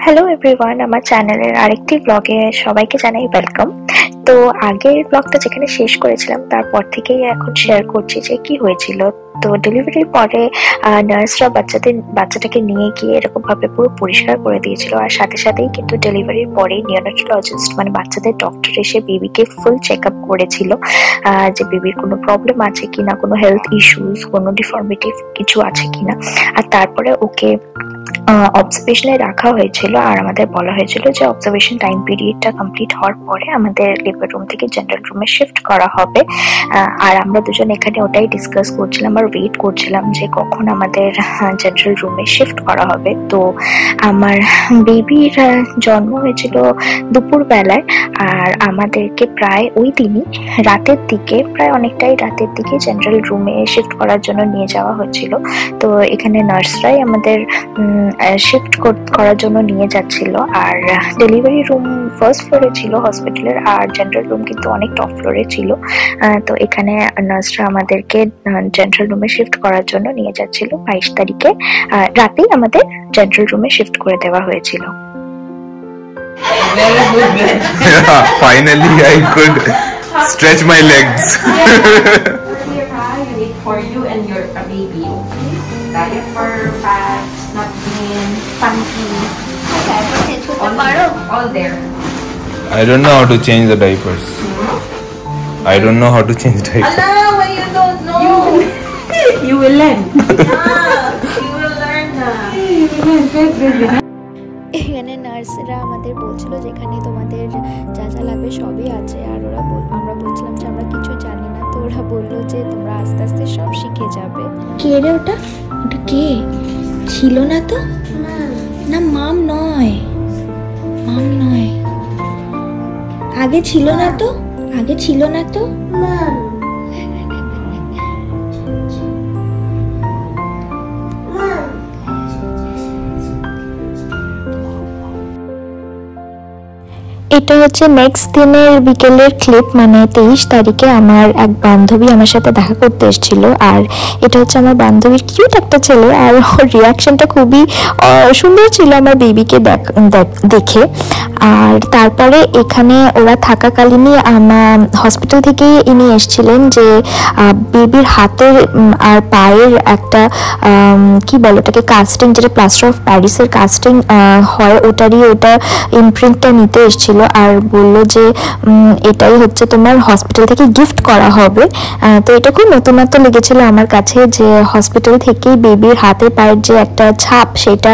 Hello everyone, আমার চ্যানেলের আরেকটি ব্লগে সবাইকে জানাই ওয়েলকাম। তো আগের ব্লগটা যেখানে শেষ করেছিলাম তারপর থেকেই এখন শেয়ার করছি যে কি হয়েছিল। তো ডেলিভারির পরে নার্সরা বাচ্চাটাকে নিয়ে গিয়ে এরকম ভাবে পুরো পরিষ্কার করে দিয়েছিল, আর সাথে সাথেই কিন্তু ডেলিভারির পরে নিওনাটোলজিস্ট মানে বাচ্চাদের ডক্টর এসে বেবিকে ফুল চেক আপ করেছিল যে বেবির কোনো প্রবলেম আছে কিনা, কোনো হেলথ ইস্যুস, কোনো ডিফর্মিটি কিছু আছে কিনা। আর তারপরে ওকে অবজারভেশনে রাখা হয়েছিল, আর আমাদের বলা হয়েছিল যে অবজারভেশন টাইম পিরিয়ডটা কমপ্লিট হওয়ার পরে আমাদের লেবার রুম থেকে জেনারেল রুমে শিফট করা হবে। আর আমরা দুজন এখানে ওটাই ডিসকাস করছিলাম আর ওয়েট করছিলাম যে কখন আমাদের জেনারেল রুমে শিফট করা হবে। তো আমার বেবির জন্ম হয়েছিল দুপুর বেলায়, আর আমাদেরকে প্রায় ওই দিনই রাতের দিকে, প্রায় অনেকটাই রাতের দিকে জেনারেল রুমে শিফট করার জন্য নিয়ে যাওয়া হয়েছিল। তো এখানে নার্সরাই আমাদের শিফট করার জন্য নিয়ে যাচ্ছিল। আর ডেলিভারি রুম ফার্স্ট ফ্লোরে ছিল হসপিটালের, আর জেনারেল রুম কিন্তু অনেক টপ ফ্লোরে ছিল। তো এখানে নার্সরা আমাদেরকে জেনারেল রুমে শিফট করার জন্য নিয়ে যাচ্ছিল। 22 তারিখে রাতেই আমাদের জেনারেল রুমে শিফট করে দেওয়া হয়েছিল। Yeah, finally I could stretch my legs. For you and your baby, okay? Diaper, pads, napkin, panty. All there. I don't know how to change the diapers. I don't know how to change diapers. Allah, why you don't know? You will learn. You will learn. এখানে নার্সরা আমাদের বলছিল যেখানে তোমাদের যা যা লাগবে সবই আছে, আর আমরা বলছিলাম যে আমরা কিছু জানি না। তো ওরা বললো যে তোমরা আস্তে আস্তে সব শিখে যাবে। কে রে ওটা? ওটা কে ছিল? না তো, না মাম নয়, মাম নয়। আগে ছিল না তো, আগে ছিল না তো। এটা হচ্ছে নেক্সট দিনের বিকেলের ক্লিপ, মানে 23 তারিখে আমার এক বান্ধবী আমার সাথে দেখা করতে এসেছিল। আর এটা হচ্ছে আমার বান্ধবীর কিউট একটা ছেলে, আর ওর রিয়াকশনটা খুবই সুন্দর ছিল আমার বেবিকে দেখে। আর তারপরে এখানে ওরা থাকাকালীনই আমার হসপিটাল থেকে ইনি এসেছিলেন যে বেবির হাতের আর পায়ের একটা কি বলে ওটাকে, কাস্টিং, যেটা প্লাস্টার অফ প্যারিসের কাস্টিং হয়, ওটা ইমপ্রিন্টটা নিতে এসেছিল। আর বললো যে এটাই হচ্ছে তোমার হসপিটাল থেকে গিফট করা হবে। তো এটা খুব নতুনত্ব লেগেছিল আমার কাছে যে হসপিটাল থেকেই বেবির হাতে পায়ের যে একটা ছাপ সেটা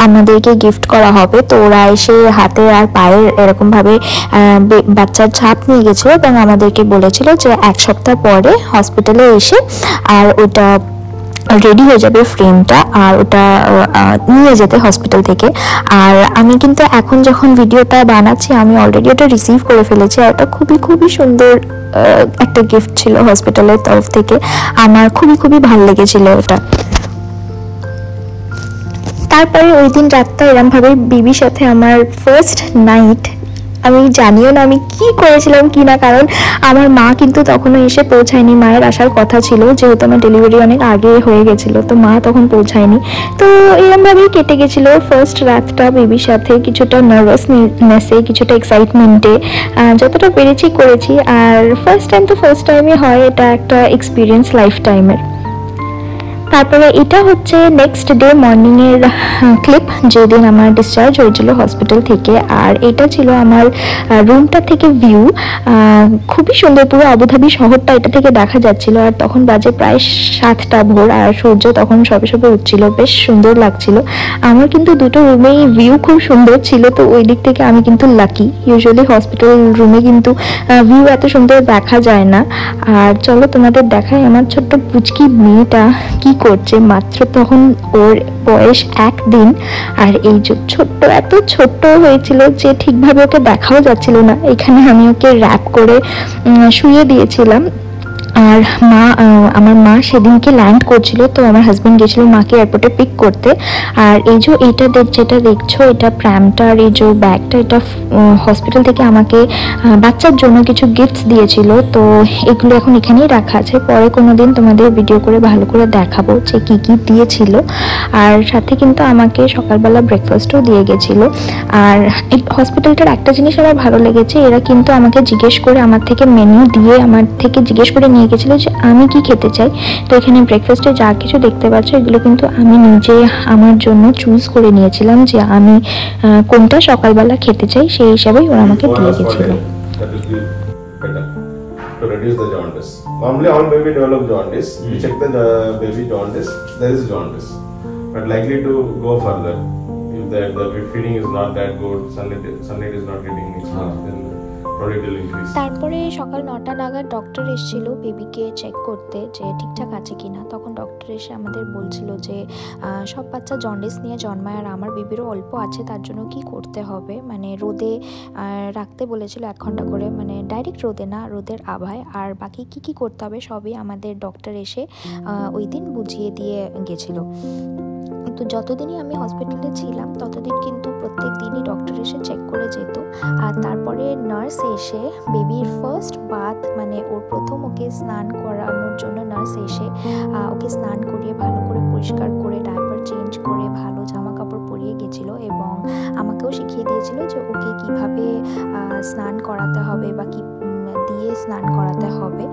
আমাদেরকে গিফট করা হবে। তো ওরা এসে হাতে আর পায়ের এরকম ভাবে বাচ্চার ছাপ নিয়ে গেছিল এবং আমাদেরকে বলেছিল যে 1 সপ্তাহ পরে হসপিটালে এসে আর ওটা রেডি হয়ে যাবে ফ্রেমটা, আর ওটা নিয়ে যেতে হসপিটাল থেকে। আর আমি কিন্তু এখন যখন ভিডিওটা বানাচ্ছি আমি অলরেডি ওটা রিসিভ করে ফেলেছি, আর ওটা খুবই খুবই সুন্দর একটা গিফট ছিল হসপিটালের তরফ থেকে। আমার খুবই খুবই ভালো লেগেছিল ওটা। তারপরে ওই দিন রাতটা এরম ভাবে বেবির সাথে আমার ফার্স্ট নাইট। আমি জানিও না আমি কি করেছিলাম কি না, কারণ আমার মা কিন্তু তখনও এসে পৌঁছায়নি। মায়ের আসার কথা ছিল, যেহেতু আমার ডেলিভারি অনেক আগে হয়ে গেছিলো, তো মা তখন পৌঁছায়নি। তো এরমভাবেই কেটে গেছিলো ফার্স্ট রাতটা বেবির সাথে, কিছুটা নার্ভাসনেসে, কিছুটা এক্সাইটমেন্টে, যতটা পেরেছি করেছি। আর ফার্স্ট টাইমই হয়, এটা একটা এক্সপিরিয়েন্স লাইফ টাইমের। তারপরে এটা হচ্ছে নেক্সট ডে মর্নিং এর ক্লিপ, যেদিন আমার ডিসচার্জ হয়েছিল হসপিটাল থেকে। আর এটা ছিল আমার রুমটা থেকে ভিউ, খুবই সুন্দর, পুরো আবুধাবি শহরটা এটা থেকে দেখা যাচ্ছিল। আর তখন বাজে প্রায় 7টা ভোর, আর সূর্য তখন সবে সবে উঠছিল, বেশ সুন্দর লাগছিল। আমার কিন্তু দুটো রুমেই ভিউ খুব সুন্দর ছিল, তো ওই দিক থেকে আমি কিন্তু লাকি। ইউজুয়ালি হসপিটাল রুমে কিন্তু ভিউ এত সুন্দর দেখা যায় না। আর চলো তোমাদের দেখাই আমার ছোট্ট পুচকি মেয়েটা কি করছে। মাত্র তখন ওর বয়স 1 দিন, আর এই যে এত ছোট্ট হয়েছিল যে ঠিকভাবে ওকে দেখাও যাচ্ছিল না। এখানে আমি ওকে র্যাপ করে শুয়ে দিয়েছিলাম। আর আমার মা সেদিনকে ল্যান্ড করছিল, তো আমার হাজব্যান্ড গেছিল মাকে এয়ারপোর্টে পিক করতে। আর এই যে যেটা দেখছো এটা প্র্যামটা, আর এই যে ব্যাগটা, এটা হসপিটাল থেকে আমাকে বাচ্চার জন্য কিছু গিফটস দিয়েছিল। তো এগুলো এখন এখানেই রাখা আছে, পরে কোনোদিন তোমাদের ভিডিও করে ভালো করে দেখাবো যে কি কি দিয়েছিল। আর সাথে কিন্তু আমাকে সকালবেলা ব্রেকফাস্টও দিয়ে গেছিলো। আর এই হসপিটালটার একটা জিনিস আমার ভালো লেগেছে, এরা কিন্তু আমাকে জিজ্ঞেস করে আমার থেকে মেনু দিয়ে আমার থেকে জিজ্ঞেস করে নিয়ে গেছিলো যে আমি কি খেতে চাই। তো এখানে ব্রেকফাস্টে যা কিছু দেখতে পাচ্ছ এগুলো কিন্তু আমি নিজে আমার জন্য চুজ করে নিয়েছিলাম যে আমি কোনটা সকালবেলা খেতে চাই, সেই হিসাবেই ওরা আমাকে দিয়ে গেছিলো। To reduce the jaundice. Normally all baby develop jaundice. We check the baby jaundice, there is jaundice. But likely to go further. If the feeding is not that good, sunlight is not getting exposed, then probably it will increase. তারপরে সকাল 9টা নাগাদ doctor এসেছিল বেবিকে check করতে যে ঠিকঠাক আছে কিনা। তখন ডক্টর এসে আমাদের বলছিল যে সব বাচ্চা জন্ডিস নিয়ে জন্মায়, আর আমার বেবিরও অল্প আছে, তার জন্য কি করতে হবে, মানে রোদে রাখতে বলেছিল 1 ঘন্টা করে, মানে ডাইরেক্ট রোদে না, রোদের আভায়। আর বাকি কি করতে হবে সবই আমাদের ডক্টর এসে ওই দিন বুঝিয়ে দিয়ে গেছিল। তো যতদিনই আমি হসপিটালে ছিলাম ততদিন কিন্তু প্রত্যেক দিনই ডক্টর এসে চেক করে যেত। আর তারপরে নার্স এসে বেবির ফার্স্ট বাথ, মানে ওর প্রথম ওকে স্নান করানোর জন্য নার্স এসে ওকে স্নান করিয়ে ভালো করে পরিষ্কার করে ডায়াপার চেঞ্জ করে ভালো জামা কাপড় পরিয়ে গেছিলো, এবং আমাকেও শিখিয়ে দিয়েছিল যে ওকে কিভাবে স্নান করাতে হবে বা কি দিয়ে স্নান করাতে হবে।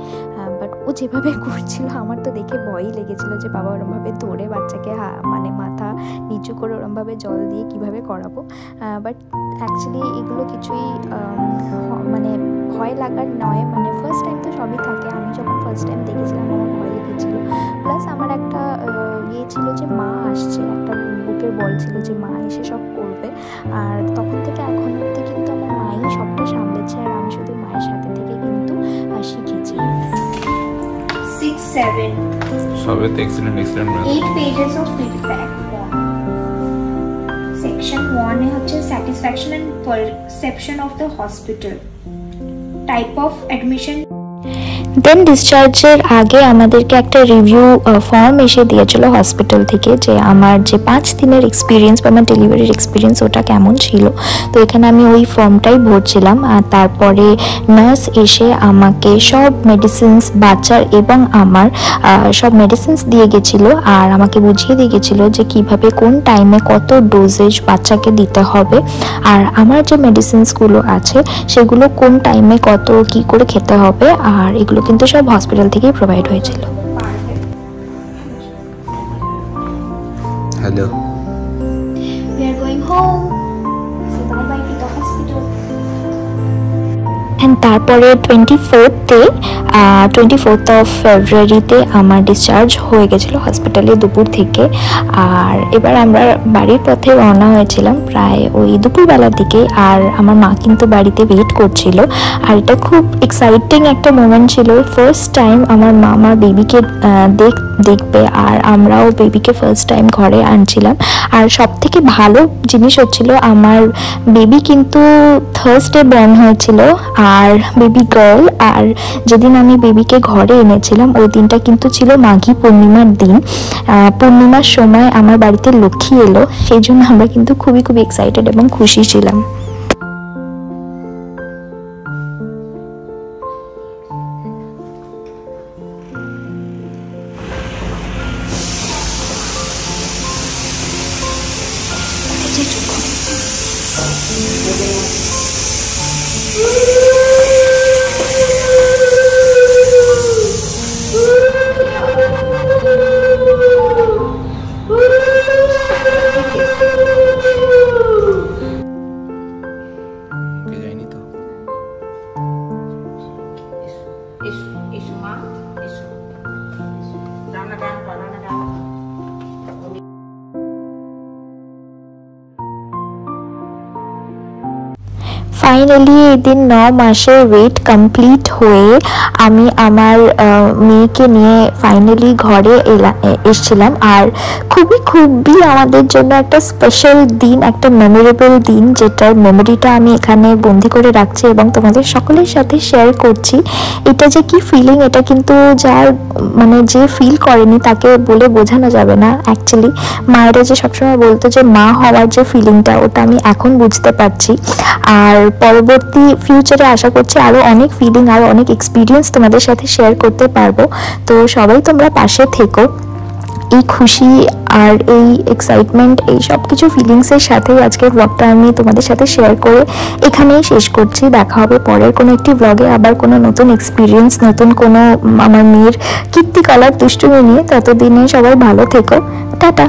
বাট ও যেভাবে করছিল আমার তো দেখে ভয়ই লেগেছিল যে বাবা ওরমভাবে ধরে বাচ্চাকে মানে মাথা নিচু করে ওরমভাবে জল দিয়ে কিভাবে করাবো। বাট অ্যাকচুয়ালি এগুলো কিছুই মানে ভয় লাগার নয়, মানে ফার্স্ট টাইম তো সবই থাকে। আমি যখন ফার্স্ট টাইম দেখেছিলাম আমার ভয় লেগেছিল, প্লাস আমার একটা ইয়ে ছিল যে মা আসছে, একটা বুকের বল ছিল যে মা এসে সব করবে। আর তখন থেকে এখন অবধি কিন্তু আমার মাই সবটা সামলেছে, আর আমি শুধু মায়ের সাথে থেকে কিন্তু শিখেছি। 6, 7, সবে তো excellent 8 pages of feedback form. Section 1 এ হচ্ছে satisfaction and perception of the hospital, type of admission. দেন ডিসচার্জের আগে আমাদেরকে একটা রিভিউ ফর্ম এসে দিয়েছিল হসপিটাল থেকে যে আমার যে 5 দিনের এক্সপিরিয়েন্স বা আমার ডেলিভারির এক্সপিরিয়েন্স ওটা কেমন ছিল। তো এখানে আমি ওই ফর্মটাই ভরছিলাম। আর তারপরে নার্স এসে আমাকে সব মেডিসিনস বাচ্চার এবং আমার সব মেডিসিনস দিয়ে গেছিলো, আর আমাকে বুঝিয়ে দিয়ে গেছিলো যে কিভাবে কোন টাইমে কত ডোজেজ বাচ্চাকে দিতে হবে, আর আমার যে মেডিসিনসগুলো আছে সেগুলো কোন টাইমে কত কি করে খেতে হবে, আর এগুলো কিন্তু সব হসপিটাল থেকেই প্রোভাইড হয়েছিল। Hello, We are going home. So bye bye to the hospital. And তারপরে 24th অফ ফেব্রুয়ারিতে আমার ডিসচার্জ হয়ে গেছিলো হসপিটালে দুপুর থেকে। আর এবার আমরা বাড়ির পথে রওনা হয়েছিলাম প্রায় ওই দুপুরবেলার দিকে। আর আমার মা কিন্তু বাড়িতে ওয়েট করছিল, আর এটা খুব এক্সাইটিং একটা মোমেন্ট ছিল। ফার্স্ট টাইম আমার মা আমার বেবিকে দেখবে, আর আমরাও বেবিকে ফার্স্ট টাইম ঘরে আনছিলাম। আর সব থেকে ভালো জিনিস হচ্ছিল আমার বেবি কিন্তু থার্সডে বর্ন হয়েছিল, আর বেবি গার্ল। আর যেদিন আমি বেবিকে ঘরে এনেছিলাম ওই দিনটা কিন্তু ছিল মাঘী পূর্ণিমার দিন। পূর্ণিমার সময় আমার বাড়িতে লক্ষ্মী এলো, সেই জন্য আমরা কিন্তু খুবই এক্সাইটেড এবং খুশি ছিলাম। ফাইনালি এই দিন 9 মাসের ওয়েট কমপ্লিট হয়ে আমি আমার মেয়েকে নিয়ে ফাইনালি ঘরে এসেছিলাম। আর খুবই আমাদের জন্য একটা স্পেশাল দিন, একটা মেমোরেবল দিন, যেটার মেমোরিটা আমি এখানে বন্দি করে রাখছি এবং তোমাদের সকলের সাথে শেয়ার করছি। এটা যে কি ফিলিং, এটা কিন্তু যার মানে যে ফিল করেনি তাকে বলে বোঝানো যাবে না। অ্যাকচুয়ালি মায়েরা যে সবসময় বলতো যে মা হওয়ার যে ফিলিংটা, ওটা আমি এখন বুঝতে পারছি। আর পরবর্তী ফিউচারে আশা করছি আরও অনেক ফিলিং, আরও অনেক এক্সপিরিয়েন্স তোমাদের সাথে শেয়ার করতে পারবো। তো সবাই তোমরা পাশে থেকো। এই খুশি আর এই এক্সাইটমেন্ট, এই সব কিছু ফিলিংসের সাথেই আজকের ব্লগটা আমি তোমাদের সাথে শেয়ার করে এখানেই শেষ করছি। দেখা হবে পরের কোনো একটি ব্লগে, আবার কোনো নতুন এক্সপিরিয়েন্স, নতুন কোনো আমার মেয়ের কীর্তিকলাপ দুষ্টুমি নিয়ে। ততদিনে সবাই ভালো থেকো, টাটা।